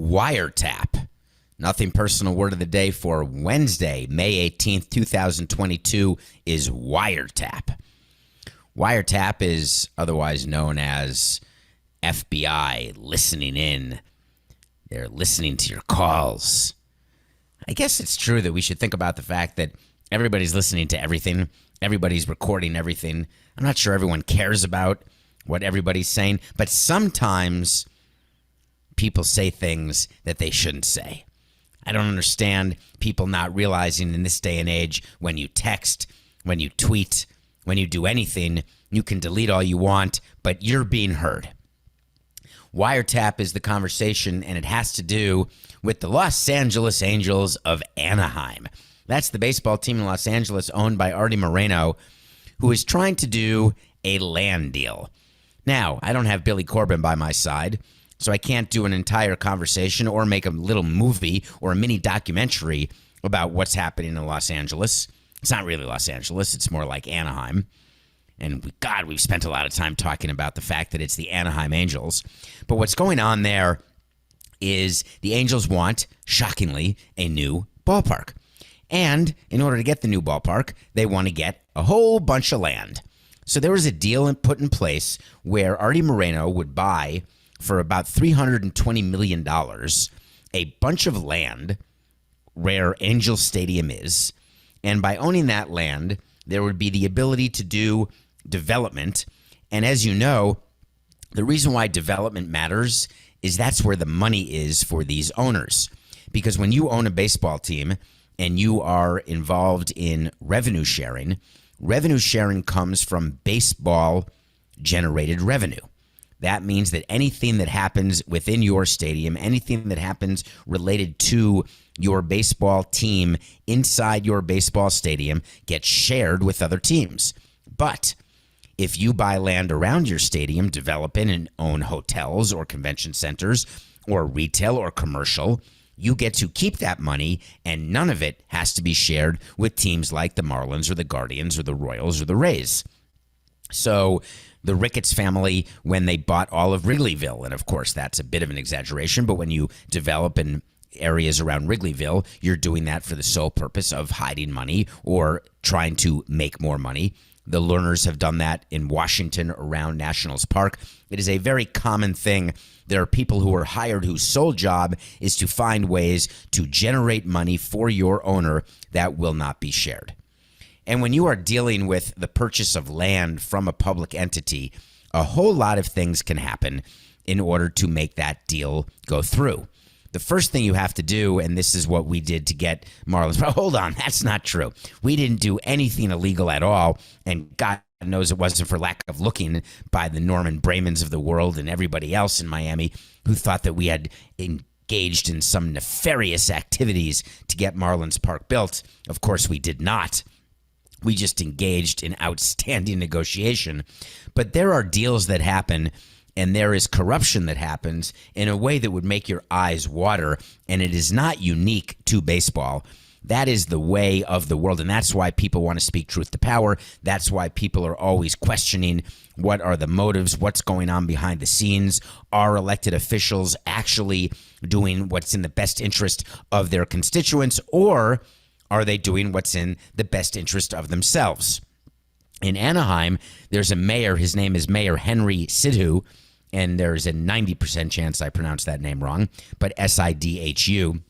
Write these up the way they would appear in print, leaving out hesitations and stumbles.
wiretap. Nothing personal word of the day for Wednesday, May 18th, 2022 is wiretap. Wiretap is otherwise known as FBI listening in. They're listening to your calls. I guess it's true that we should think about the fact that everybody's listening to everything. Everybody's recording everything. I'm not sure everyone cares about what everybody's saying, but sometimes people say things that they shouldn't say. I don't understand people not realizing in this day and age, when you text, when you tweet, when you do anything, you can delete all you want, but you're being heard. Wiretap is the conversation, and it has to do with the Los Angeles Angels of Anaheim. That's the baseball team in Los Angeles owned by Artie Moreno, who is trying to do a land deal. Now, I don't have Billy Corbin by my side, so I can't do an entire conversation or make a little movie or a mini documentary about what's happening in Los Angeles. It's not really Los Angeles. It's more like Anaheim. And we've spent a lot of time talking about the fact that it's the Anaheim Angels. But what's going on there is the Angels want, shockingly, a new ballpark. And in order to get the new ballpark, they want to get a whole bunch of land. So there was a deal put in place where Artie Moreno would buy for about $320 million a bunch of land where Angel Stadium is. And by owning that land, there would be the ability to do development. And as you know, the reason why development matters is that's where the money is for these owners. Because when you own a baseball team and you are involved in revenue sharing comes from baseball generated revenue. That means that anything that happens within your stadium, anything that happens related to your baseball team inside your baseball stadium gets shared with other teams. But if you buy land around your stadium, develop it and own hotels or convention centers or retail or commercial, you get to keep that money, and none of it has to be shared with teams like the Marlins or the Guardians or the Royals or the Rays. So the Ricketts family, when they bought all of Wrigleyville, and of course that's a bit of an exaggeration, but when you develop in areas around Wrigleyville, you're doing that for the sole purpose of hiding money or trying to make more money. The Lerners have done that in Washington around Nationals Park. It is a very common thing. There are people who are hired whose sole job is to find ways to generate money for your owner that will not be shared. And when you are dealing with the purchase of land from a public entity, a whole lot of things can happen in order to make that deal go through. The first thing you have to do, and this is what we did to get Marlins, but hold on, that's not true. We didn't do anything illegal at all, and God knows it wasn't for lack of looking by the Norman Bramans of the world and everybody else in Miami who thought that we had engaged in some nefarious activities to get Marlins Park built. Of course, we did not. We just engaged in outstanding negotiation. But there are deals that happen, and there is corruption that happens in a way that would make your eyes water, and it is not unique to baseball. That is the way of the world, and that's why people want to speak truth to power. That's why people are always questioning what are the motives, what's going on behind the scenes. Are elected officials actually doing what's in the best interest of their constituents, or are they doing what's in the best interest of themselves? In Anaheim, there's a mayor. His name is Mayor Harry Sidhu, and there's a 90% chance I pronounced that name wrong, but Sidhu.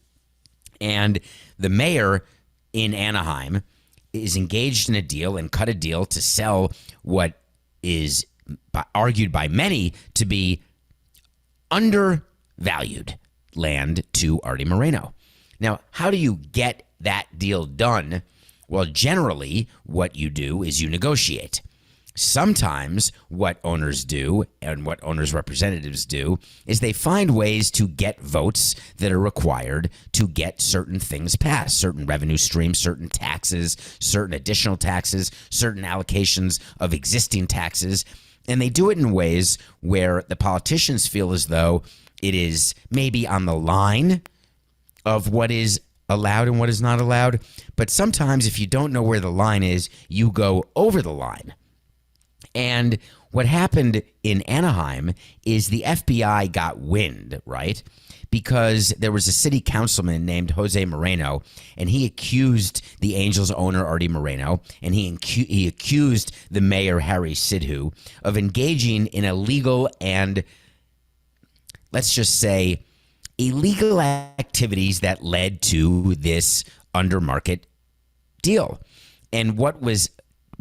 And the mayor in Anaheim is engaged in a deal and cut a deal to sell what is argued by many to be undervalued land to Artie Moreno. Now, how do you get that deal done? Well, generally, what you do is you negotiate. Sometimes what owners do and what owners' representatives do is they find ways to get votes that are required to get certain things passed, certain revenue streams, certain taxes, certain additional taxes, certain allocations of existing taxes. And they do it in ways where the politicians feel as though it is maybe on the line of what is allowed and what is not allowed. But sometimes if you don't know where the line is, you go over the line. And what happened in Anaheim is the FBI got wind, right? because there was a city councilman named Jose Moreno, and he accused the Angels owner, Artie Moreno, and he accused the mayor, Harry Sidhu, of engaging in illegal and, let's just say, illegal activities that led to this undermarket deal. And what was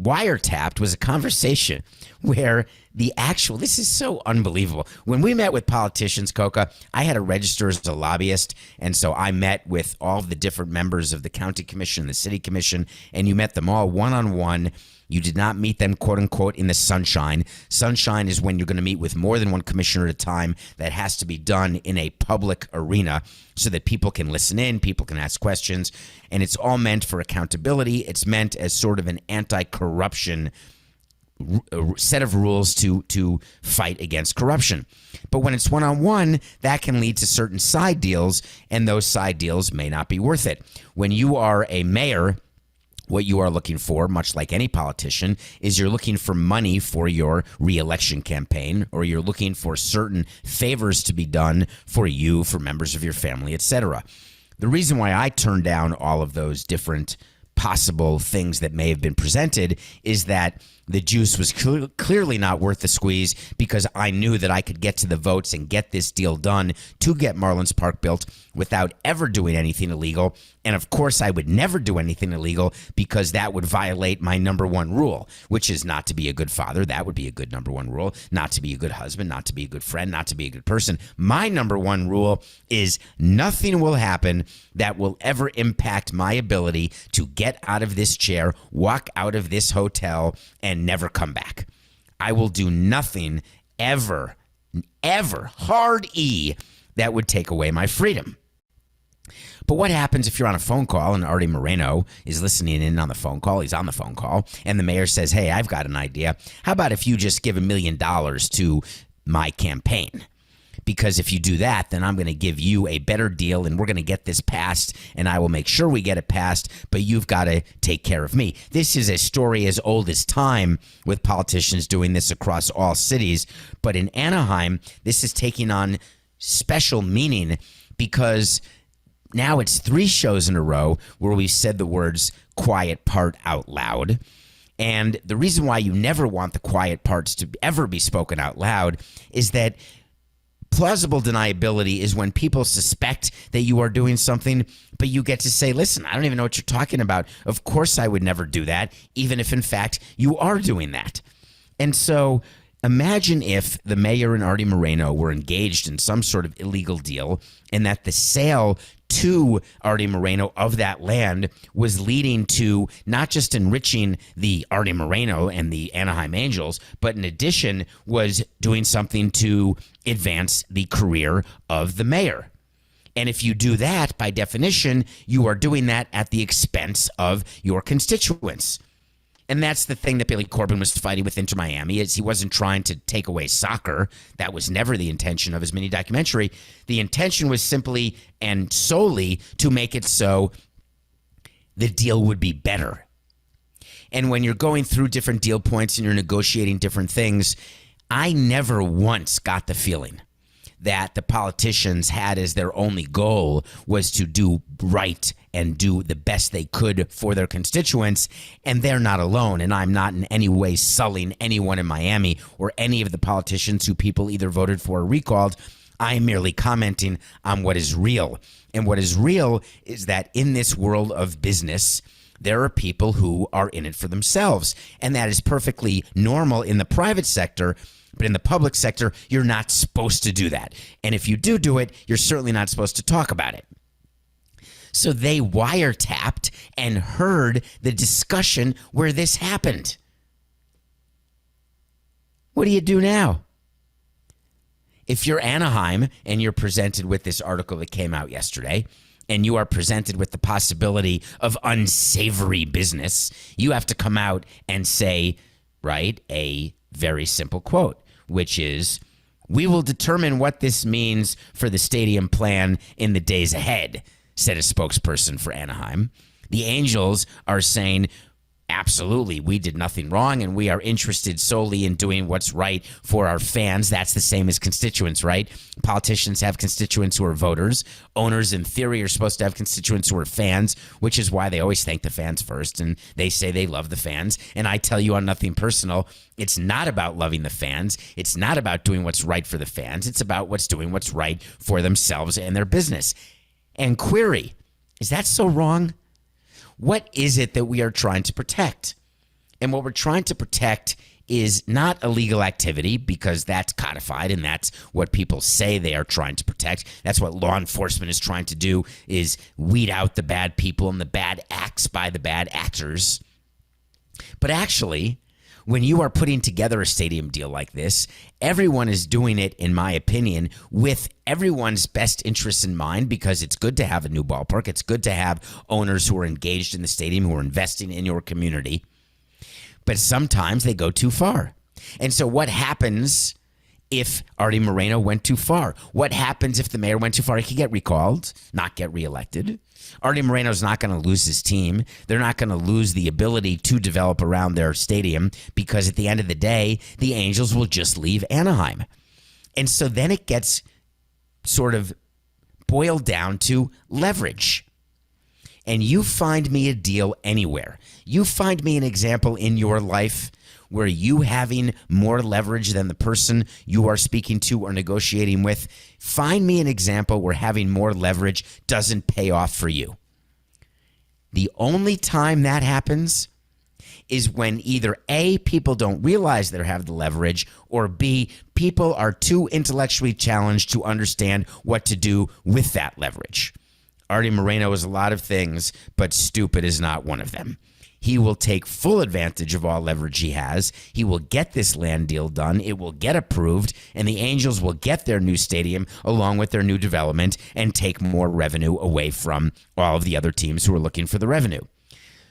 wiretapped was a conversation where this is so unbelievable. When we met with politicians, Coca, I had to register as a lobbyist. And so I met with all the different members of the county commission, the city commission, and you met them all one-on-one. You did not meet them, quote unquote, in the sunshine. Sunshine is when you're going to meet with more than one commissioner at a time. That has to be done in a public arena so that people can listen in, people can ask questions, and it's all meant for accountability. It's meant as sort of an anti-corruption set of rules to fight against corruption. But when it's one-on-one, that can lead to certain side deals, and those side deals may not be worth it. When you are a mayor, what you are looking for, much like any politician, is you're looking for money for your re-election campaign, or you're looking for certain favors to be done for you, for members of your family, etc. The reason why I turned down all of those different possible things that may have been presented is that the juice was clearly not worth the squeeze, because I knew that I could get to the votes and get this deal done to get Marlins Park built without ever doing anything illegal. And of course, I would never do anything illegal, because that would violate my number one rule, which is not to be a good father. That would be a good number one rule. Not to be a good husband, not to be a good friend, not to be a good person. My number one rule is nothing will happen that will ever impact my ability to get out of this chair, walk out of this hotel, and never come back. I will do nothing ever, hard E, that would take away my freedom. But what happens if you're on a phone call and Artie Moreno is listening in on the phone call? He's on the phone call, and the mayor says, hey, I've got an idea. How about if you just give $1 million to my campaign? Because if you do that, then I'm going to give you a better deal, and we're going to get this passed, and I will make sure we get it passed, but you've got to take care of me. This is a story as old as time, with politicians doing this across all cities. But in Anaheim, this is taking on special meaning, because now it's 3 shows in a row where we said the words quiet part out loud. And the reason why you never want the quiet parts to ever be spoken out loud is that plausible deniability is when people suspect that you are doing something, but you get to say, listen, I don't even know what you're talking about. Of course I would never do that, even if in fact you are doing that. And so imagine if the mayor and Artie Moreno were engaged in some sort of illegal deal, and that the sale to Artie Moreno of that land was leading to not just enriching the Artie Moreno and the Anaheim Angels, but in addition was doing something to advance the career of the mayor. And if you do that, by definition, you are doing that at the expense of your constituents. And that's the thing that Billy Corbin was fighting with Inter Miami, is he wasn't trying to take away soccer. That was never the intention of his mini documentary. The intention was simply and solely to make it so the deal would be better. And when you're going through different deal points and you're negotiating different things, I never once got the feeling that the politicians had as their only goal was to do right and do the best they could for their constituents. And they're not alone. And I'm not in any way sullying anyone in Miami or any of the politicians who people either voted for or recalled. I am merely commenting on what is real. And what is real is that in this world of business, there are people who are in it for themselves. And that is perfectly normal in the private sector. But in the public sector, you're not supposed to do that. And if you do it, you're certainly not supposed to talk about it. So they wiretapped and heard the discussion where this happened. What do you do now? If you're Anaheim and you're presented with this article that came out yesterday, and you are presented with the possibility of unsavory business, you have to come out and say, right, a very simple quote, which is, we will determine what this means for the stadium plan in the days ahead, said a spokesperson for Anaheim. The Angels are saying, Absolutely, we did nothing wrong, and we are interested solely in doing what's right for our fans. That's the same as constituents, right? Politicians have constituents who are voters. Owners, in theory, are supposed to have constituents who are fans, which is why they always thank the fans first, and they say they love the fans. And I tell you on Nothing Personal, it's not about loving the fans. It's not about doing what's right for the fans. It's about doing what's right for themselves and their business. And query, is that so wrong? What is it that we are trying to protect? And what we're trying to protect is not illegal activity, because that's codified and that's what people say they are trying to protect. That's what law enforcement is trying to do, is weed out the bad people and the bad acts by the bad actors. But actually, when you are putting together a stadium deal like this, everyone is doing it, in my opinion, with everyone's best interests in mind, because it's good to have a new ballpark. It's good to have owners who are engaged in the stadium, who are investing in your community. But sometimes they go too far. And so what happens if Artie Moreno went too far? What happens if the mayor went too far? He could get recalled, not get reelected. Artie Moreno's not going to lose his team. They're not going to lose the ability to develop around their stadium, because at the end of the day, the Angels will just leave Anaheim. And so then it gets sort of boiled down to leverage. And you find me a deal anywhere. You find me an example in your life where you having more leverage than the person you are speaking to or negotiating with. Find me an example where having more leverage doesn't pay off for you. The only time that happens is when either A, people don't realize they have the leverage, or B, people are too intellectually challenged to understand what to do with that leverage. Artie Moreno is a lot of things, but stupid is not one of them. He will take full advantage of all leverage he has. He will get this land deal done. It will get approved, and the Angels will get their new stadium along with their new development and take more revenue away from all of the other teams who are looking for the revenue.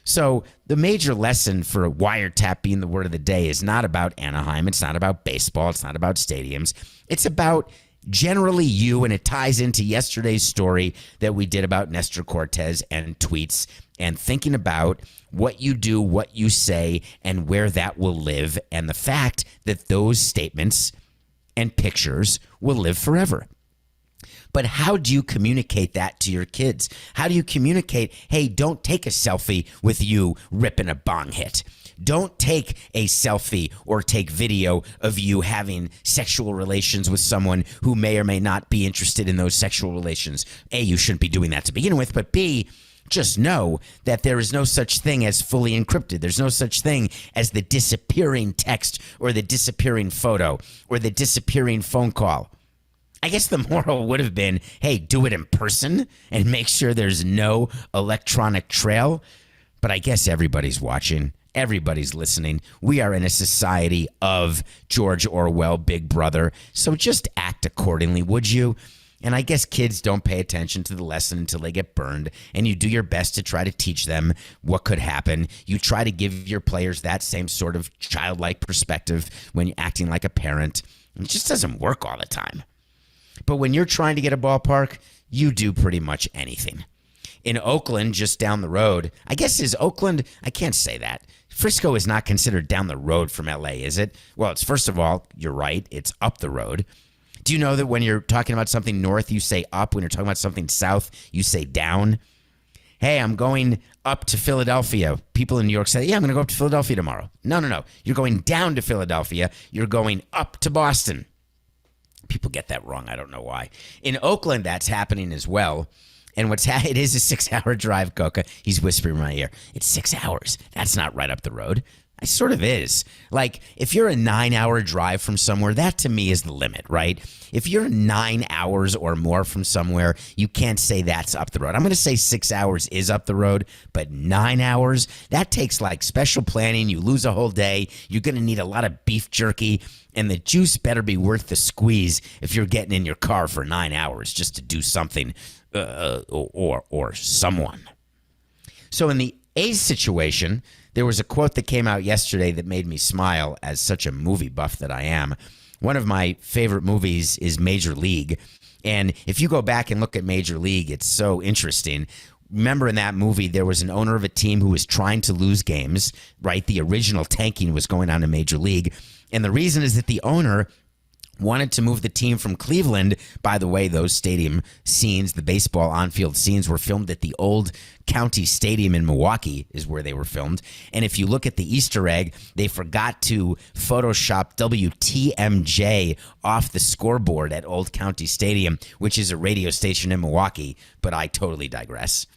So the major lesson for wiretap being the word of the day is not about Anaheim. It's not about baseball. It's not about stadiums. It's about generally you, and it ties into yesterday's story that we did about Nestor Cortez and tweets, and thinking about what you do, what you say, and where that will live, and the fact that those statements and pictures will live forever. But how do you communicate that to your kids? How do you communicate, hey, don't take a selfie with you ripping a bong hit. Don't take a selfie or take video of you having sexual relations with someone who may or may not be interested in those sexual relations. A, you shouldn't be doing that to begin with, but B, just know that there is no such thing as fully encrypted. There's no such thing as the disappearing text or the disappearing photo or the disappearing phone call. I guess the moral would have been, hey, do it in person and make sure there's no electronic trail. But I guess everybody's watching. Everybody's listening. We are in a society of George Orwell, Big Brother. So just act accordingly, would you? And I guess kids don't pay attention to the lesson until they get burned, and you do your best to try to teach them what could happen. You try to give your players that same sort of childlike perspective when you're acting like a parent. It just doesn't work all the time. But when you're trying to get a ballpark, you do pretty much anything. In Oakland, just down the road, I guess is Oakland, I can't say that. Frisco is not considered down the road from LA, is it? Well, it's, first of all, you're right, it's up the road. Do you know that when you're talking about something north, you say up? When you're talking about something south, you say down? Hey, I'm going up to Philadelphia. People in New York say, yeah, I'm going to go up to Philadelphia tomorrow. No. You're going down to Philadelphia. You're going up to Boston. People get that wrong. I don't know why. In Oakland, that's happening as well. And it is a 6-hour drive, Coca. He's whispering in my ear. It's 6 hours. That's not right up the road. It sort of is. Like, if you're a 9-hour drive from somewhere, that to me is the limit, right? If you're 9 hours or more from somewhere, you can't say that's up the road. I'm going to say 6 hours is up the road, but 9 hours, that takes like special planning. You lose a whole day. You're going to need a lot of beef jerky, and the juice better be worth the squeeze if you're getting in your car for 9 hours just to do something or someone. So in the A's situation, there was a quote that came out yesterday that made me smile as such a movie buff that I am. One of my favorite movies is Major League. And if you go back and look at Major League, it's so interesting. remember in that movie, there was an owner of a team who was trying to lose games, right? The original tanking was going on in Major League. And the reason is that the owner wanted to move the team from Cleveland. By the way, those stadium scenes, the baseball on-field scenes, were filmed at the old county stadium in Milwaukee is where they were filmed. And if you look at the Easter egg, they forgot to Photoshop WTMJ off the scoreboard at Old County Stadium, which is a radio station in Milwaukee. But I totally digress.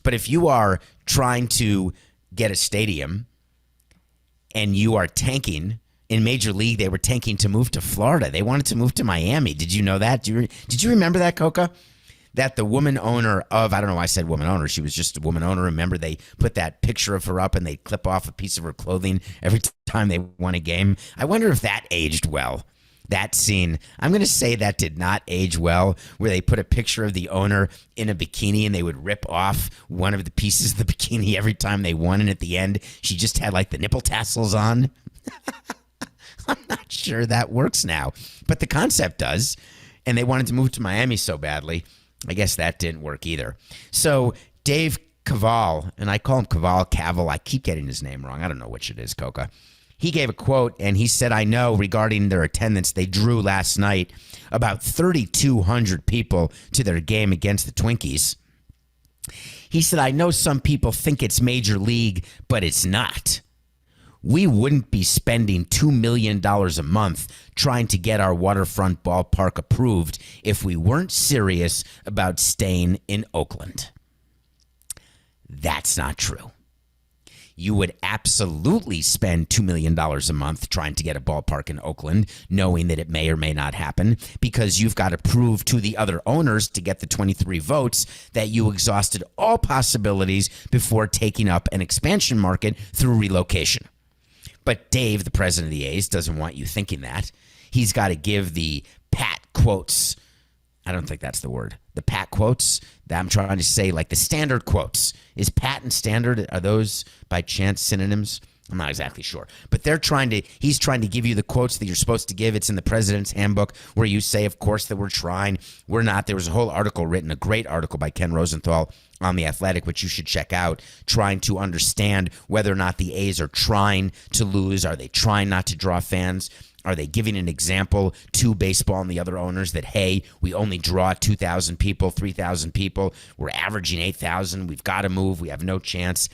But if you are trying to get a stadium and you are tanking, in Major League, they were tanking to move to Florida. They wanted to move to Miami. Did you know that? Did you remember that, Coca? That the woman owner of, I don't know why I said woman owner. She was just a woman owner. Remember, they put that picture of her up and they clip off a piece of her clothing every time they won a game. I wonder if that aged well. That scene, I'm going to say that did not age well, where they put a picture of the owner in a bikini and they would rip off one of the pieces of the bikini every time they won. And at the end, she just had like the nipple tassels on. I'm not sure that works now, but the concept does. And they wanted to move to Miami so badly. I guess that didn't work either. So Dave Caval, and I call him Caval. I keep getting his name wrong. I don't know which it is, Coca. He gave a quote and he said, I know regarding their attendance, they drew last night about 3,200 people to their game against the Twinkies. He said, I know some people think it's Major League, but it's not. We wouldn't be spending $2 million a month trying to get our waterfront ballpark approved if we weren't serious about staying in Oakland. That's not true. You would absolutely spend $2 million a month trying to get a ballpark in Oakland, knowing that it may or may not happen, because you've got to prove to the other owners to get the 23 votes that you exhausted all possibilities before taking up an expansion market through relocation. But Dave, the president of the A's, doesn't want you thinking that. He's got to give the pat quotes. I don't think that's the word. The pat quotes that I'm trying to say, like the standard quotes. Is pat and standard, are those by chance synonyms? I'm not exactly sure. But he's trying to give you the quotes that you're supposed to give. It's in the president's handbook where you say, of course, that we're trying. We're not. There was a whole article written, a great article by Ken Rosenthal on The Athletic, which you should check out, trying to understand whether or not the A's are trying to lose. Are they trying not to draw fans? Are they giving an example to baseball and the other owners that, hey, we only draw 2,000 people, 3,000 people. We're averaging 8,000. We've got to move. We have no chance.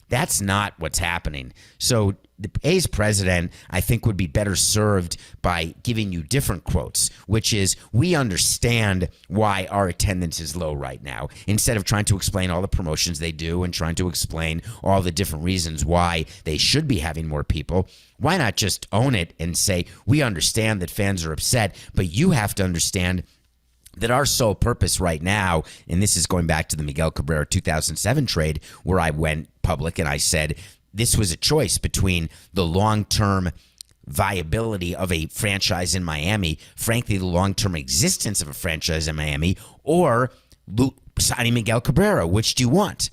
That's not what's happening. So the A's president, I think, would be better served by giving you different quotes, which is, we understand why our attendance is low right now, instead of trying to explain all the promotions they do and trying to explain all the different reasons why they should be having more people. Why not just own it and say, we understand that fans are upset, but you have to understand that our sole purpose right now, and this is going back to the Miguel Cabrera 2007 trade, where I went public and I said this was a choice between the long-term viability of a franchise in Miami, frankly, the long-term existence of a franchise in Miami, or signing Miguel Cabrera. Which do you want?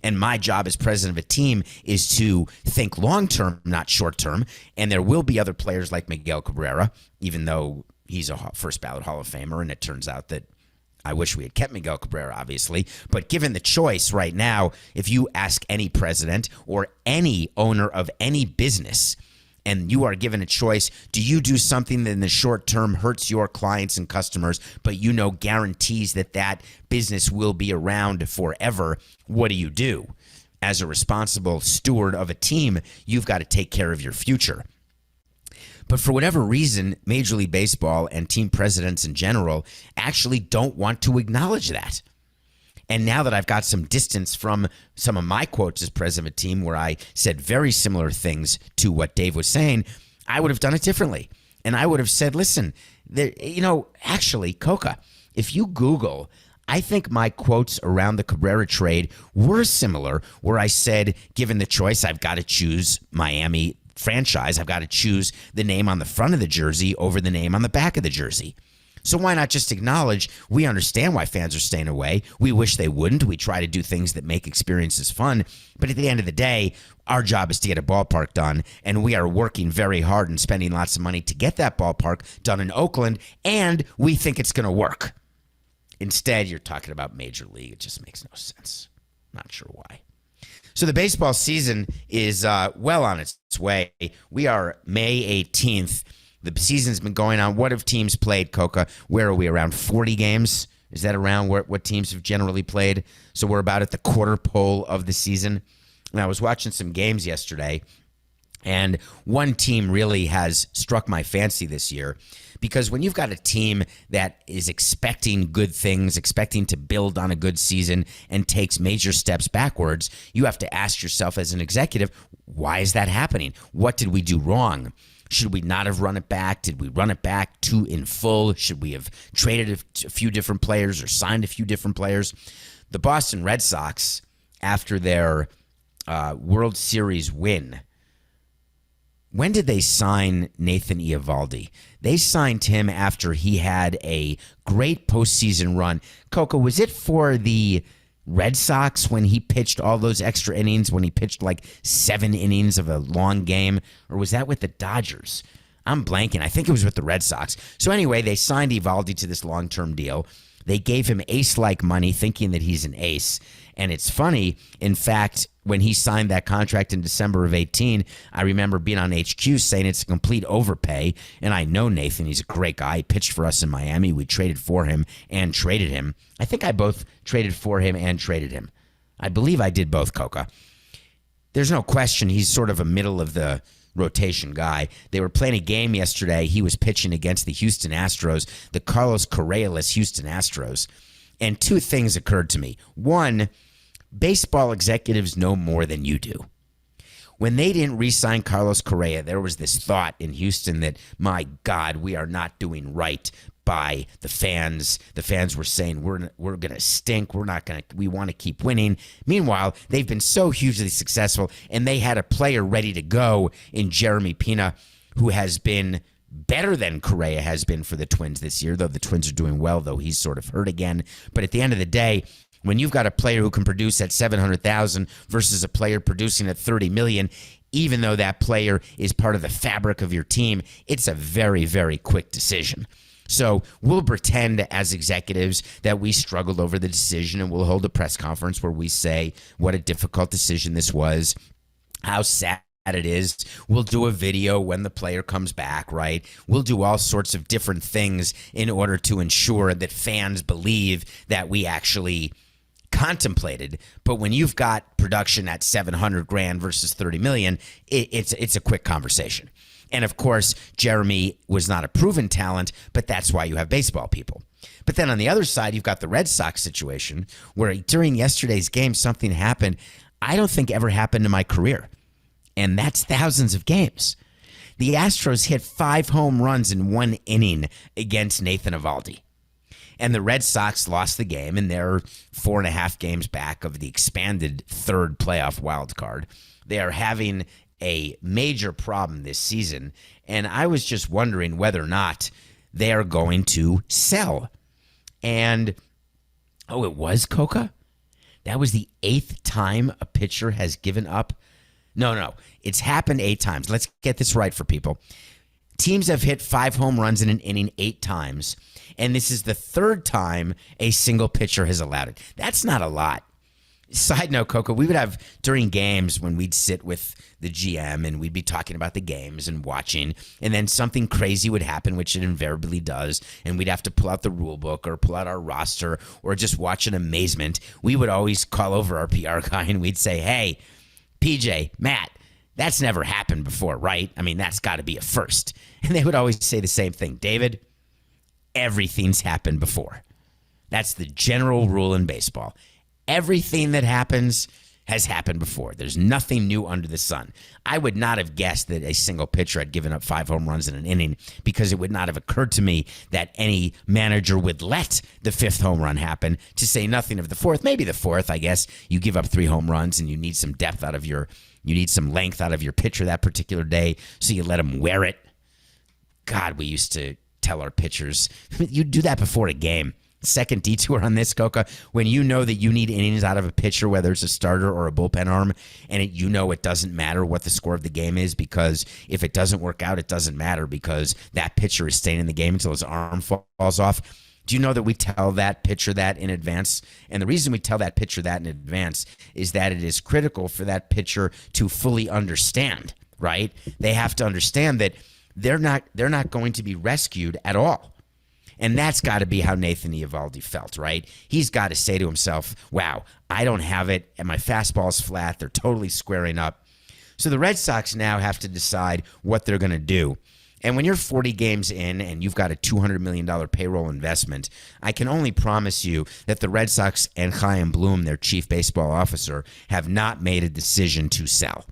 And my job as president of a team is to think long-term, not short-term. And there will be other players like Miguel Cabrera, even though he's a first ballot Hall of Famer, and it turns out that I wish we had kept Miguel Cabrera, obviously. But given the choice right now, if you ask any president or any owner of any business, and you are given a choice, do you do something that in the short term hurts your clients and customers, but you know guarantees that that business will be around forever? What do? As a responsible steward of a team, you've got to take care of your future. But for whatever reason, Major League Baseball and team presidents in general actually don't want to acknowledge that. And now that I've got some distance from some of my quotes as president of a team where I said very similar things to what Dave was saying, I would have done it differently. And I would have said, listen, actually, Coca, if you Google, I think my quotes around the Cabrera trade were similar, where I said, given the choice, I've got to choose Miami franchise. I've got to choose the name on the front of the jersey over the name on the back of the jersey. So why not just acknowledge we understand why fans are staying away. We wish they wouldn't. We try to do things that make experiences fun. But at the end of the day, our job is to get a ballpark done, and we are working very hard and spending lots of money to get that ballpark done in Oakland, and we think it's going to work. Instead, you're talking about Major League. It just makes no sense. Not sure why. So the baseball season is well on its way. We are May 18th. The season's been going on. What have teams played, Coca? Where are we? Around 40 games? Is that around what teams have generally played? So we're about at the quarter pole of the season. And I was watching some games yesterday, and one team really has struck my fancy this year, because when you've got a team that is expecting good things, expecting to build on a good season and takes major steps backwards, you have to ask yourself as an executive, why is that happening? What did we do wrong? Should we not have run it back? Did we run it back too in full? Should we have traded a few different players or signed a few different players? The Boston Red Sox, after their World Series win, when did they sign Nathan Eovaldi? They signed him after he had a great postseason run. Coco, was it for the Red Sox when he pitched all those extra innings, when he pitched like 7 innings of a long game? Or was that with the Dodgers? I'm blanking. I think it was with the Red Sox. So anyway, they signed Eovaldi to this long-term deal. They gave him ace-like money, thinking that he's an ace. And it's funny, in fact, when he signed that contract in December of 18, I remember being on HQ saying it's a complete overpay. And I know Nathan, he's a great guy. He pitched for us in Miami. We traded for him and traded him. I think I both traded for him and traded him. I believe I did both, Coca. There's no question he's sort of a middle of the rotation guy. They were playing a game yesterday. He was pitching against the Houston Astros, the Carlos Correa-less Houston Astros. And 2 things occurred to me. One, baseball executives know more than you do. When they didn't re-sign Carlos Correa, there was this thought in Houston that, my God, we are not doing right by the fans. The fans were saying, we're going to stink. We want to keep winning. Meanwhile, they've been so hugely successful, and they had a player ready to go in Jeremy Pena, who has been better than Correa has been for the Twins this year, though the Twins are doing well, though he's sort of hurt again. But at the end of the day, when you've got a player who can produce at 700,000 versus a player producing at 30 million, even though that player is part of the fabric of your team, it's a very, very quick decision. So we'll pretend as executives that we struggled over the decision, and we'll hold a press conference where we say what a difficult decision this was, how sad it is. We'll do a video when the player comes back, right? We'll do all sorts of different things in order to ensure that fans believe that we actually contemplated. But when you've got production at 700 grand versus 30 million, it's a quick conversation. And of course, Jeremy was not a proven talent, but that's why you have baseball people. But then on the other side, you've got the Red Sox situation where during yesterday's game, something happened I don't think ever happened in my career. And that's thousands of games. The Astros hit 5 home runs in 1 inning against Nathan Eovaldi. And the Red Sox lost the game, and they're 4.5 games back of the expanded 3rd playoff wild card. They are having a major problem this season, and I was just wondering whether or not they are going to sell. And, oh, it was Coca? That was the 8th time a pitcher has given up. No, it's happened 8 times. Let's get this right for people. Teams have hit 5 home runs in an inning 8 times, and this is the 3rd time a single pitcher has allowed it. That's not a lot. Side note, Coco, we would have during games when we'd sit with the GM and we'd be talking about the games and watching, and then something crazy would happen, which it invariably does, and we'd have to pull out the rule book or pull out our roster or just watch in amazement. We would always call over our PR guy and we'd say, hey, PJ, Matt, that's never happened before, right? I mean, that's got to be a first. And they would always say the same thing. David, everything's happened before. That's the general rule in baseball. Everything that happens has happened before. There's nothing new under the sun. I would not have guessed that a single pitcher had given up 5 home runs in an inning, because it would not have occurred to me that any manager would let the 5th home run happen, to say nothing of the 4th. Maybe the 4th, I guess. You give up 3 home runs and you need some depth out of you need some length out of your pitcher that particular day, so you let him wear it. God, we used to tell our pitchers, you do that before a game. Second detour on this, Coca, when you know that you need innings out of a pitcher, whether it's a starter or a bullpen arm, and it doesn't matter what the score of the game is, because if it doesn't work out, it doesn't matter, because that pitcher is staying in the game until his arm falls off. Do you know that we tell that pitcher that in advance? And the reason we tell that pitcher that in advance is that it is critical for that pitcher to fully understand, right? They have to understand that they're not going to be rescued at all. And that's got to be how Nathan Eovaldi felt, right? He's got to say to himself, wow, I don't have it, and my fastball's flat. They're totally squaring up. So the Red Sox now have to decide what they're going to do. And when you're 40 games in and you've got a $200 million payroll investment, I can only promise you that the Red Sox and Chaim Bloom, their chief baseball officer, have not made a decision to sell.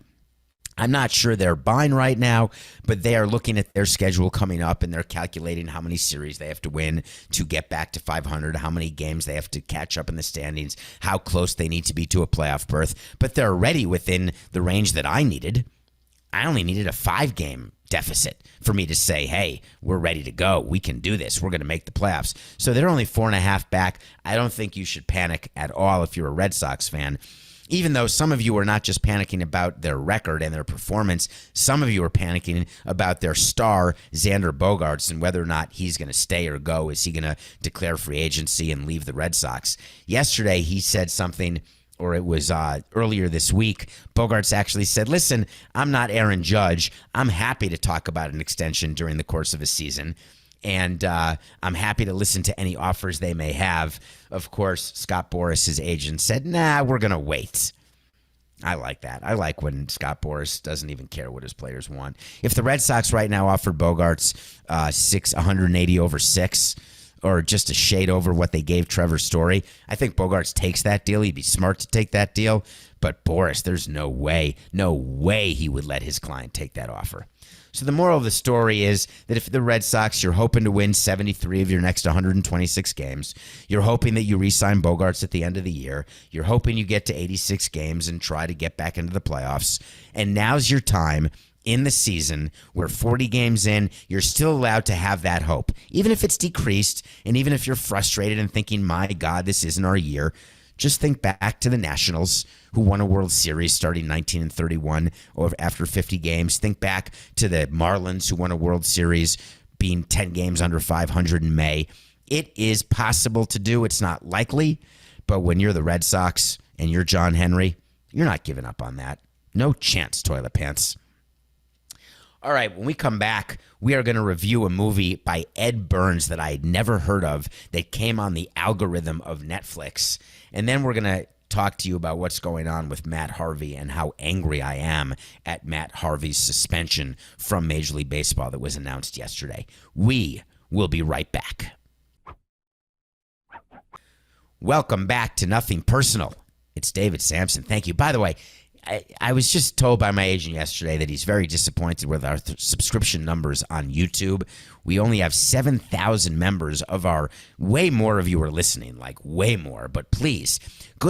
I'm not sure they're buying right now, but they are looking at their schedule coming up, and they're calculating how many series they have to win to get back to 500, how many games they have to catch up in the standings, how close they need to be to a playoff berth. But they're already within the range that I needed. I only needed a 5-game deficit for me to say, hey, we're ready to go. We can do this. We're going to make the playoffs. So they're only 4.5 back. I don't think you should panic at all if you're a Red Sox fan. Even though some of you are not just panicking about their record and their performance, some of you are panicking about their star, Xander Bogaerts, and whether or not he's going to stay or go. Is he going to declare free agency and leave the Red Sox? Yesterday, he said something, or it was earlier this week. Bogaerts actually said, listen, I'm not Aaron Judge. I'm happy to talk about an extension during the course of a season. And I'm happy to listen to any offers they may have. Of course, Scott Boras, his agent, said, nah, we're going to wait. I like that. I like when Scott Boras doesn't even care what his players want. If the Red Sox right now offered Bogaerts 180 over 6, or just a shade over what they gave Trevor Story, I think Bogaerts takes that deal. He'd be smart to take that deal. But Boras, there's no way he would let his client take that offer. So the moral of the story is that if the Red Sox, you're hoping to win 73 of your next 126 games, you're hoping that you re-sign Bogaerts at the end of the year, you're hoping you get to 86 games and try to get back into the playoffs, and now's your time in the season where 40 games in, you're still allowed to have that hope. Even if it's decreased, and even if you're frustrated and thinking, my God, this isn't our year, just think back to the Nationals, who won a World Series starting 19-31 after 50 games. Think back to the Marlins, who won a World Series being 10 games under 500 in May. It is possible to do. It's not likely, but when you're the Red Sox and you're John Henry, you're not giving up on that. No chance, toilet pants. All right, when we come back, we are going to review a movie by Ed Burns that I had never heard of that came on the algorithm of Netflix. And then we're going to talk to you about what's going on with Matt Harvey and how angry I am at Matt Harvey's suspension from Major League Baseball that was announced yesterday. We will be right back. Welcome back to Nothing Personal. It's David Samson. Thank you. By the way, I was just told by my agent yesterday that he's very disappointed with our subscription numbers on YouTube. We only have 7,000 members of our, way more of you are listening, like way more. But please,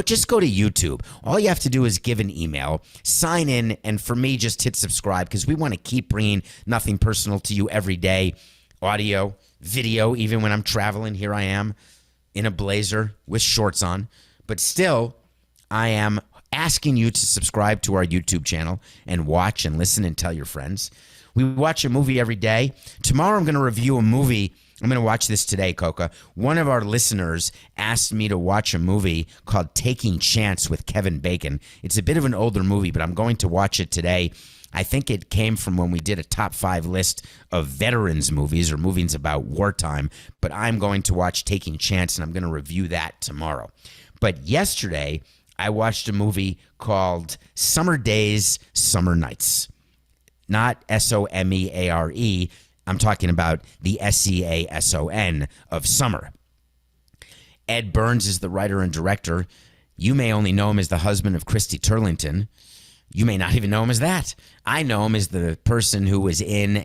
just go to YouTube. All you have to do is give an email, sign in, and for me, just hit subscribe because we want to keep bringing Nothing Personal to you every day. Audio, video, even when I'm traveling, here I am in a blazer with shorts on. But still, I am asking you to subscribe to our YouTube channel and watch and listen and tell your friends. We watch a movie every day. Tomorrow I'm going to review a movie. I'm going to watch this today, Coca. One of our listeners asked me to watch a movie called Taking Chance with Kevin Bacon. It's a bit of an older movie, but I'm going to watch it today. I think it came from when we did a top 5 list of veterans movies or movies about wartime, but I'm going to watch Taking Chance, and I'm going to review that tomorrow. But yesterday, I watched a movie called Summer Days, Summer Nights. Not S-O-M-E-A-R-E. I'm talking about the S-E-A-S-O-N of summer. Ed Burns is the writer and director. You may only know him as the husband of Christy Turlington. You may not even know him as that. I know him as the person who was in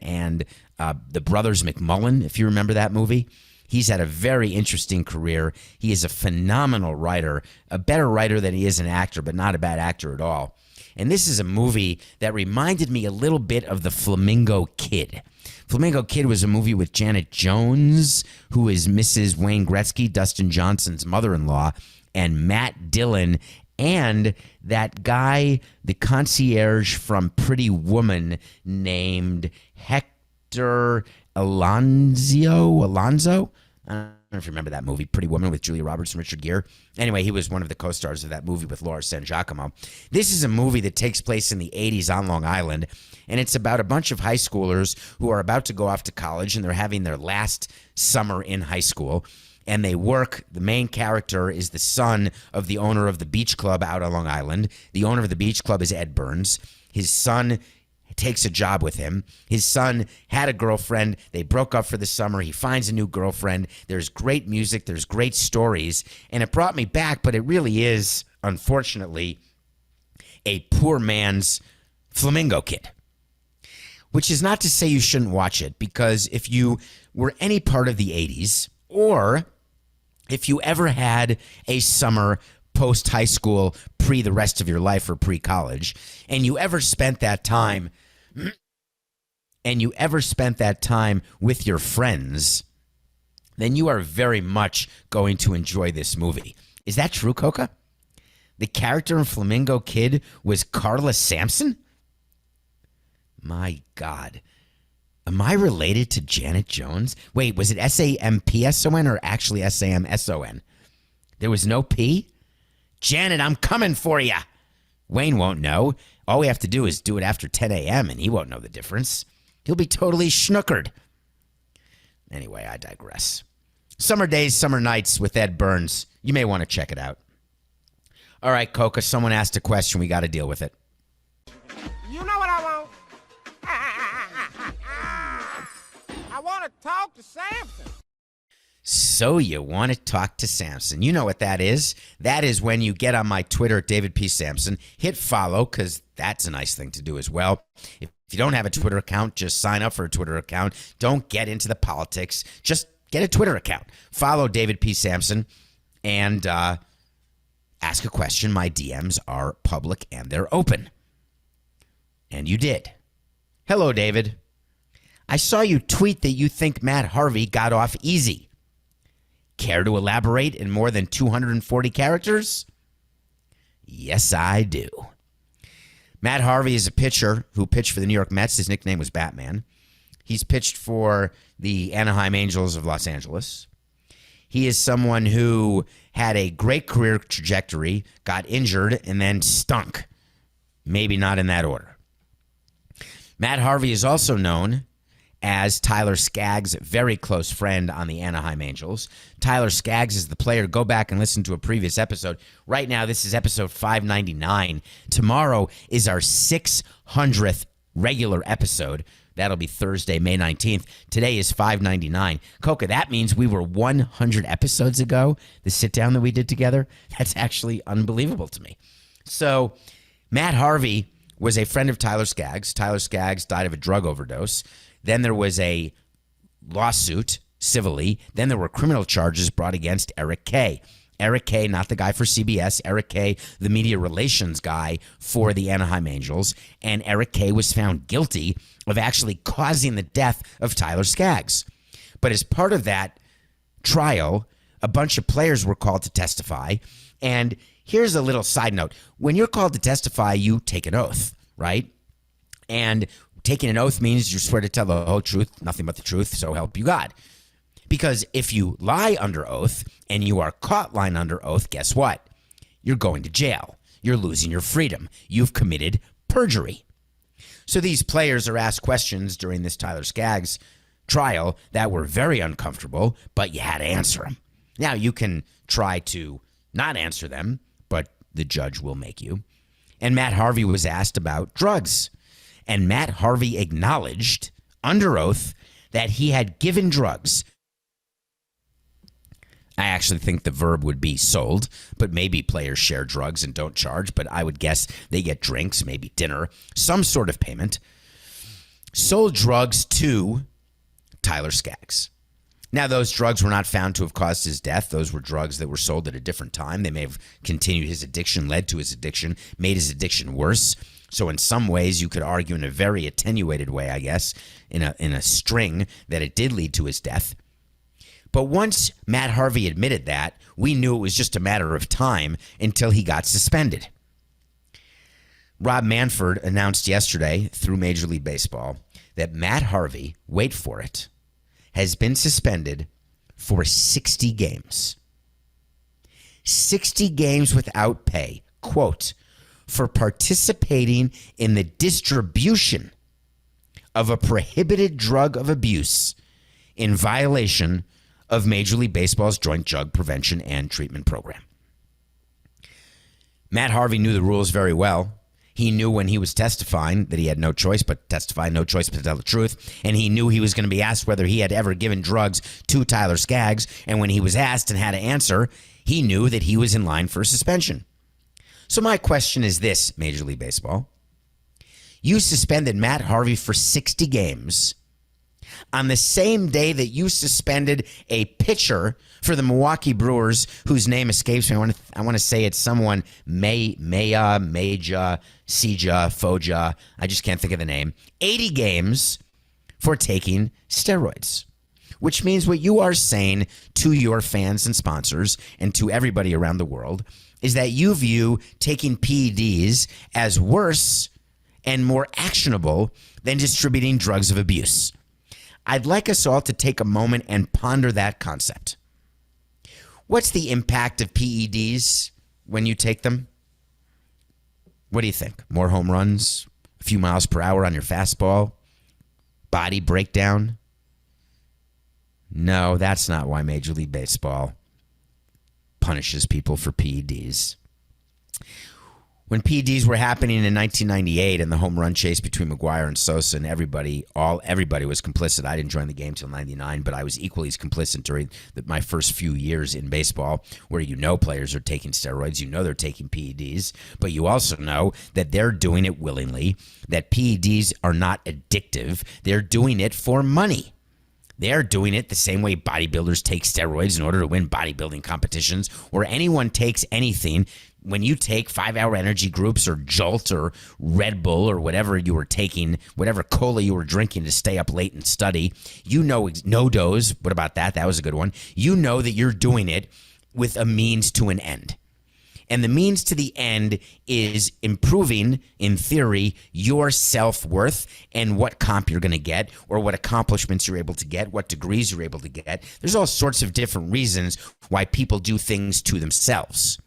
The Brothers McMullen, if you remember that movie. He's had a very interesting career. He is a phenomenal writer, a better writer than he is an actor, but not a bad actor at all. And this is a movie that reminded me a little bit of The Flamingo Kid. Flamingo Kid was a movie with Janet Jones, who is Mrs. Wayne Gretzky, Dustin Johnson's mother-in-law, and Matt Dillon, and that guy, the concierge from Pretty Woman, named Hector Alonso? I don't know if you remember that movie, Pretty Woman with Julia Roberts and Richard Gere. Anyway, he was one of the co-stars of that movie with Laura San Giacomo. This is a movie that takes place in the 80s on Long Island, and it's about a bunch of high schoolers who are about to go off to college, and they're having their last summer in high school. And they work. The main character is the son of the owner of the beach club out on Long Island. The owner of the beach club is Ed Burns. His son takes a job with him. His son had a girlfriend. They broke up for the summer. He finds a new girlfriend. There's great music. There's great stories. And it brought me back, but it really is, unfortunately, a poor man's Flamingo Kid. Which is not to say you shouldn't watch it, because if you were any part of the 80s, or if you ever had a summer post-high school, pre the rest of your life or pre-college, and you ever spent that time with your friends, then you are very much going to enjoy this movie. Is that true, Coca? The character in Flamingo Kid was Carla Sampson? My God. Am I related to Janet Jones? Wait, was it Sampson or actually Samson? There was no P? Janet, I'm coming for you. Wayne won't know. All we have to do is do it after 10 a.m. and he won't know the difference. He'll be totally schnookered. Anyway, I digress. Summer Days, Summer Nights with Ed Burns. You may want to check it out. All right, Coca, someone asked a question. We got to deal with it. You know what I want? I want to talk to Samson. So you want to talk to Samson. You know what that is. That is when you get on my Twitter at David P. Samson, hit follow, because that's a nice thing to do as well. If you don't have a Twitter account, just sign up for a Twitter account. Don't get into the politics. Just get a Twitter account. Follow David P. Samson and ask a question. My DMs are public and they're open. And you did. Hello, David. I saw you tweet that you think Matt Harvey got off easy. Care to elaborate in more than 240 characters? Yes, I do. Matt Harvey is a pitcher who pitched for the New York Mets. His nickname was Batman. He's pitched for the Anaheim Angels of Los Angeles. He is someone who had a great career trajectory, got injured, and then stunk. Maybe not in that order. Matt Harvey is also known as Tyler Skaggs' very close friend on the Anaheim Angels. Tyler Skaggs is the player. Go back and listen to a previous episode. Right now, this is episode 599. Tomorrow is our 600th regular episode. That'll be Thursday, May 19th. Today is 599. Coca, that means we were 100 episodes ago, the sit-down that we did together. That's actually unbelievable to me. So, Matt Harvey was a friend of Tyler Skaggs. Tyler Skaggs died of a drug overdose. Then there was a lawsuit civilly. Then there were criminal charges brought against Eric Kay. Eric Kay, not the guy for CBS. Eric Kay, the media relations guy for the Anaheim Angels. And Eric Kay was found guilty of actually causing the death of Tyler Skaggs. But as part of that trial, a bunch of players were called to testify. And here's a little side note. When you're called to testify, you take an oath, right? And taking an oath means you swear to tell the whole truth, nothing but the truth, so help you God. Because if you lie under oath and you are caught lying under oath, guess what? You're going to jail. You're losing your freedom. You've committed perjury. So these players are asked questions during this Tyler Skaggs trial that were very uncomfortable, but you had to answer them. Now, you can try to not answer them, but the judge will make you. And Matt Harvey was asked about drugs. And Matt Harvey acknowledged under oath that he had given drugs. I actually think the verb would be sold, but maybe players share drugs and don't charge, but I would guess they get drinks, maybe dinner, some sort of payment. Sold drugs to Tyler Skaggs. Now, those drugs were not found to have caused his death. Those were drugs that were sold at a different time. They may have continued his addiction, led to his addiction, made his addiction worse. So in some ways, you could argue in a very attenuated way, I guess, in a string, that it did lead to his death. But once Matt Harvey admitted that, we knew it was just a matter of time until he got suspended. Rob Manfred announced yesterday through Major League Baseball that Matt Harvey, wait for it, has been suspended for 60 games. 60 games without pay, quote, for participating in the distribution of a prohibited drug of abuse in violation of Major League Baseball's Joint Drug Prevention and Treatment Program. Matt Harvey knew the rules very well. He knew when he was testifying that he had no choice but to testify, no choice but to tell the truth. And he knew he was going to be asked whether he had ever given drugs to Tyler Skaggs. And when he was asked and had to answer, he knew that he was in line for suspension. So my question is this, Major League Baseball. You suspended Matt Harvey for 60 games on the same day that you suspended a pitcher for the Milwaukee Brewers, whose name escapes me. I want to say it's someone Maya, Seja, Foja. I just can't think of the name. 80 games for taking steroids, which means what you are saying to your fans and sponsors and to everybody around the world is that you view taking PEDs as worse and more actionable than distributing drugs of abuse. I'd like us all to take a moment and ponder that concept. What's the impact of PEDs when you take them? What do you think? More home runs? A few miles per hour on your fastball? Body breakdown? No, that's not why Major League Baseball punishes people for PEDs. When PEDs were happening in 1998 and the home run chase between McGwire and Sosa and everybody was complicit. I didn't join the game till 99, but I was equally as complicit during my first few years in baseball, where you know players are taking steroids, you know they're taking PEDs, but you also know that they're doing it willingly, that PEDs are not addictive. They're doing it for money. They're doing it the same way bodybuilders take steroids in order to win bodybuilding competitions, or anyone takes anything. When you take 5-hour energy groups or Jolt or Red Bull or whatever you were taking, whatever cola you were drinking to stay up late and study, you know, no dose. What about that? That was a good one. You know that you're doing it with a means to an end. And the means to the end is improving, in theory, your self-worth and what comp you're going to get, or what accomplishments you're able to get, what degrees you're able to get. There's all sorts of different reasons why people do things to themselves.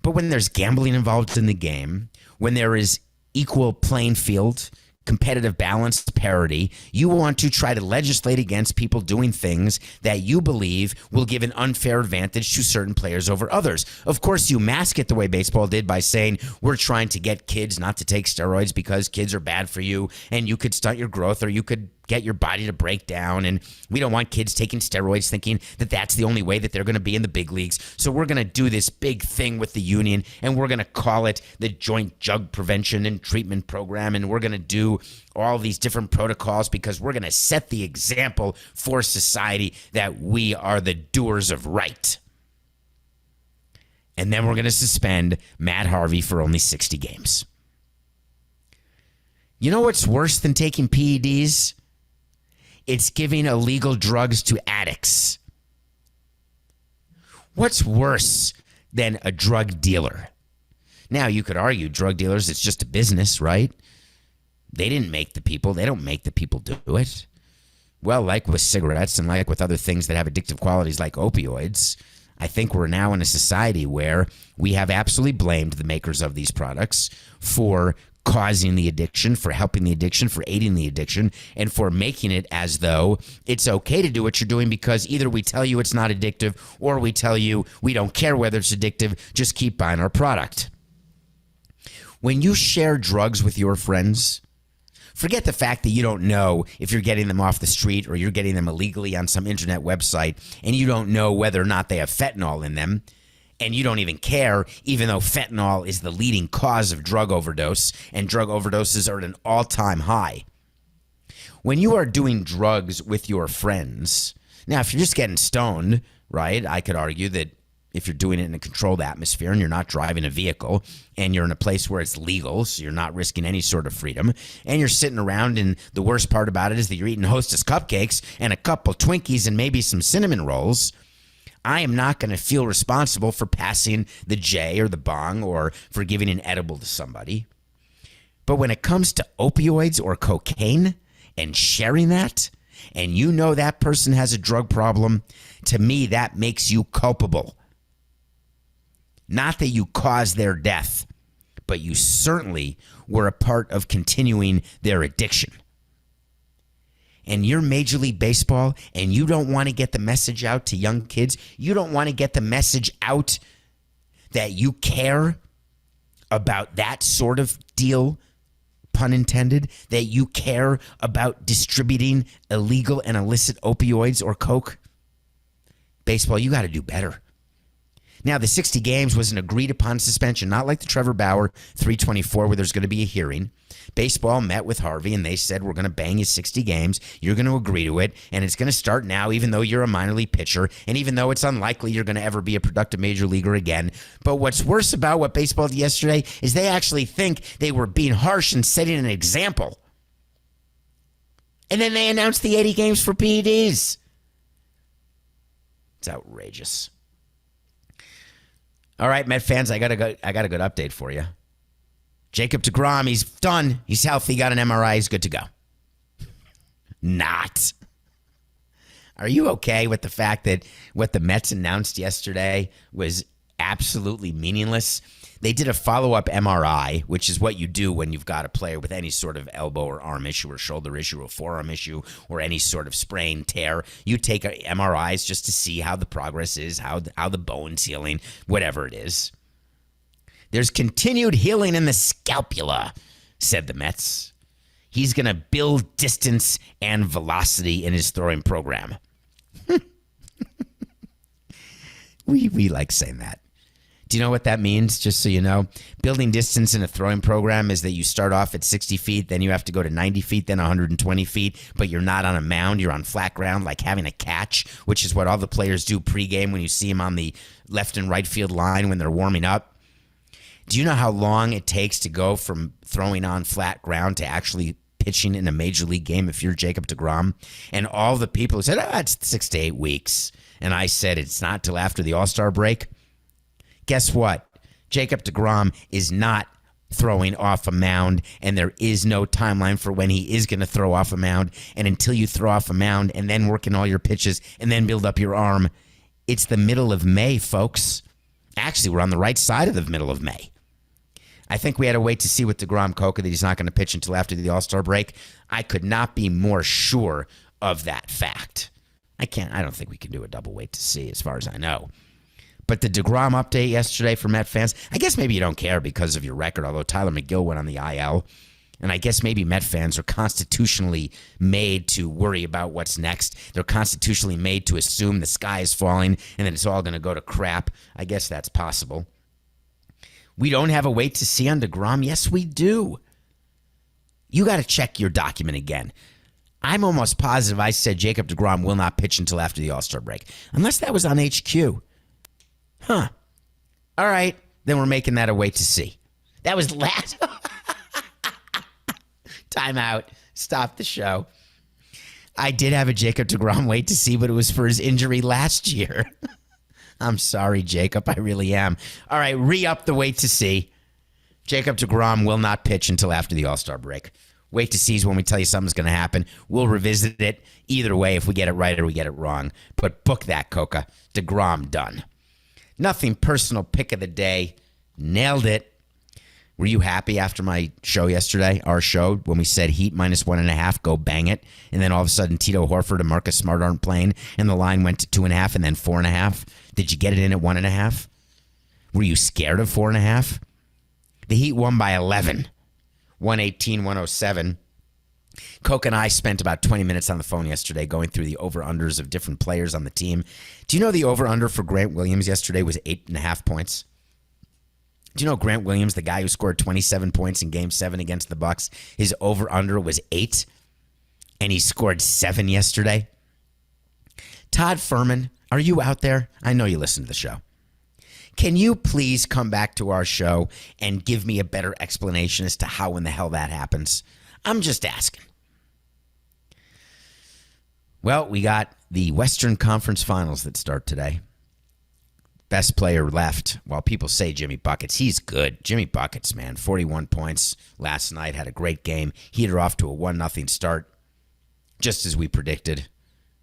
But when there's gambling involved in the game, when there is equal playing field, competitive balanced parity, you want to try to legislate against people doing things that you believe will give an unfair advantage to certain players over others. Of course, you mask it the way baseball did by saying we're trying to get kids not to take steroids because kids are bad for you and you could stunt your growth, or you could get your body to break down, and we don't want kids taking steroids thinking that that's the only way that they're going to be in the big leagues. So we're going to do this big thing with the union, and we're going to call it the Joint Drug Prevention and Treatment Program, and we're going to do all these different protocols because we're going to set the example for society that we are the doers of right. And then we're going to suspend Matt Harvey for only 60 games. You know what's worse than taking PEDs? It's giving illegal drugs to addicts. What's worse than a drug dealer? Now, you could argue drug dealers, it's just a business, right? They didn't make the people. They don't make the people do it. Well, like with cigarettes and like with other things that have addictive qualities like opioids, I think we're now in a society where we have absolutely blamed the makers of these products for causing the addiction, for helping the addiction, for aiding the addiction, and for making it as though it's okay to do what you're doing because either we tell you it's not addictive or we tell you we don't care whether it's addictive, just keep buying our product. When you share drugs with your friends, forget the fact that you don't know if you're getting them off the street or you're getting them illegally on some internet website, and you don't know whether or not they have fentanyl in them. And you don't even care, even though fentanyl is the leading cause of drug overdose, and drug overdoses are at an all-time high. When you are doing drugs with your friends, now if you're just getting stoned, right, I could argue that if you're doing it in a controlled atmosphere and you're not driving a vehicle and you're in a place where it's legal, so you're not risking any sort of freedom, and you're sitting around, and the worst part about it is that you're eating Hostess cupcakes and a couple Twinkies and maybe some cinnamon rolls, I am not going to feel responsible for passing the J or the bong or for giving an edible to somebody. But when it comes to opioids or cocaine and sharing that, and you know that person has a drug problem, to me, that makes you culpable. Not that you caused their death, but you certainly were a part of continuing their addiction. And you're Major League Baseball, and you don't want to get the message out to young kids. You don't want to get the message out that you care about that sort of deal, pun intended, that you care about distributing illegal and illicit opioids or coke. Baseball, you got to do better. Now, the 60 games was an agreed upon suspension, not like the Trevor Bauer 324 where there's going to be a hearing. Baseball met with Harvey and they said, we're going to bang you 60 games. You're going to agree to it. And it's going to start now, even though you're a minor league pitcher. And even though it's unlikely you're going to ever be a productive major leaguer again. But what's worse about what baseball did yesterday is they actually think they were being harsh and setting an example. And then they announced the 80 games for PEDs. It's outrageous. All right, Met fans, I got a good update for you. Jacob deGrom, he's done. He's healthy, got an MRI, he's good to go. Not. Are you okay with the fact that what the Mets announced yesterday was absolutely meaningless? They did a follow-up MRI, which is what you do when you've got a player with any sort of elbow or arm issue or shoulder issue or forearm issue or any sort of sprain, tear. You take MRIs just to see how the progress is, how the bone's healing, whatever it is. There's continued healing in the scapula, said the Mets. He's going to build distance and velocity in his throwing program. We like saying that. Do you know what that means? Just so you know, building distance in a throwing program is that you start off at 60 feet, then you have to go to 90 feet, then 120 feet, but you're not on a mound. You're on flat ground, like having a catch, which is what all the players do pregame when you see them on the left and right field line when they're warming up. Do you know how long it takes to go from throwing on flat ground to actually pitching in a major league game if you're Jacob deGrom? And all the people said, it's 6 to 8 weeks. And I said, it's not till after the All-Star break. Guess what? Jacob deGrom is not throwing off a mound, and there is no timeline for when he is going to throw off a mound. And until you throw off a mound and then work in all your pitches and then build up your arm, it's the middle of May, folks. Actually, we're on the right side of the middle of May. I think we had to wait to see with deGrom, Coca, that he's not going to pitch until after the All-Star break. I could not be more sure of that fact. I don't think we can do a double wait to see as far as I know. But the deGrom update yesterday for Met fans, I guess maybe you don't care because of your record, although Tyler McGill went on the IL. And I guess maybe Met fans are constitutionally made to worry about what's next. They're constitutionally made to assume the sky is falling and that it's all going to go to crap. I guess that's possible. We don't have a wait to see on deGrom. Yes, we do. You got to check your document again. I'm almost positive I said Jacob deGrom will not pitch until after the All-Star break. Unless that was on HQ. Huh. All right. Then we're making that a wait to see. That was last. Time out. Stop the show. I did have a Jacob deGrom wait to see, but it was for his injury last year. I'm sorry, Jacob. I really am. All right. Re-up the wait to see. Jacob deGrom will not pitch until after the All-Star break. Wait to see is when we tell you something's going to happen. We'll revisit it either way if we get it right or we get it wrong. But book that, Coca. deGrom done. Nothing personal, pick of the day. Nailed it. Were you happy after my show yesterday, our show, when we said Heat -1.5, go bang it? And then all of a sudden, Tito Horford and Marcus Smart aren't playing, and the line went to 2.5 and then 4.5. Did you get it in at 1.5? Were you scared of 4.5? The Heat won by 11, 118-107. Coke and I spent about 20 minutes on the phone yesterday going through the over-unders of different players on the team. Do you know the over-under for Grant Williams yesterday was 8.5 points? Do you know Grant Williams, the guy who scored 27 points in Game 7 against the Bucks, his over-under was 8, and he scored 7 yesterday? Todd Furman, are you out there? I know you listen to the show. Can you please come back to our show and give me a better explanation as to how in the hell that happens? I'm just asking. Well, we got the Western Conference Finals that start today. Best player left. While people say Jimmy Buckets, he's good. Jimmy Buckets, man, 41 points last night, had a great game. Heater off to a 1-0 start. just as we predicted.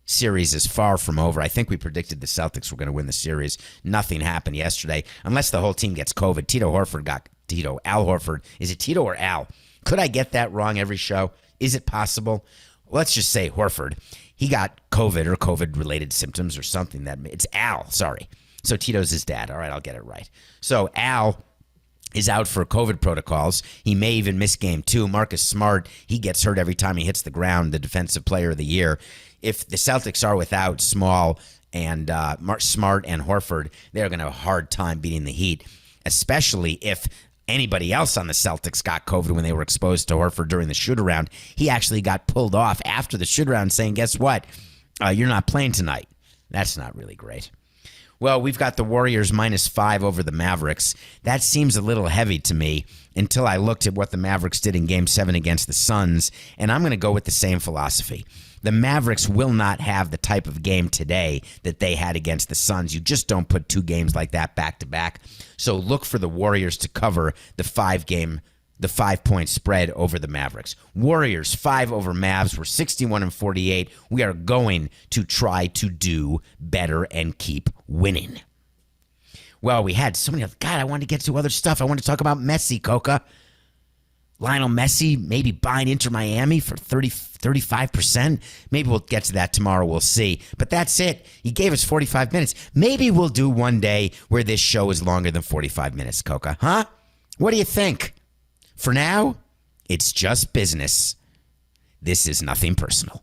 Series is far from over. I think we predicted the Celtics were going to win the series. Nothing happened yesterday, unless the whole team gets COVID. Al Horford. Is it Tito or Al? Could I get that wrong every show? Is it possible? Let's just say Horford. He got COVID or COVID-related symptoms or something. It's Al, sorry. So Tito's his dad. All right, I'll get it right. So Al is out for COVID protocols. He may even miss game 2. Marcus Smart, he gets hurt every time he hits the ground, the defensive player of the year. If the Celtics are without Smart and Horford, they're going to have a hard time beating the Heat, especially if anybody else on the Celtics got COVID when they were exposed to Horford during the shoot-around. He actually got pulled off after the shoot-around saying, guess what? You're not playing tonight. That's not really great. Well, we've got the Warriors -5 over the Mavericks. That seems a little heavy to me until I looked at what the Mavericks did in Game 7 against the Suns, and I'm going to go with the same philosophy. The Mavericks will not have the type of game today that they had against the Suns. You just don't put 2 games like that back-to-back. So look for the Warriors to cover the 5-point spread over the Mavericks. Warriors 5 over Mavs. We're 61-48. We are going to try to do better and keep winning. Well, we had so many. God, I wanted to get to other stuff. I want to talk about Messi, Coca. Lionel Messi maybe buying Inter Miami for 35%. Maybe we'll get to that tomorrow. We'll see. But that's it. He gave us 45 minutes. Maybe we'll do one day where this show is longer than 45 minutes, Coca. Huh? What do you think? For now, it's just business. This is nothing personal.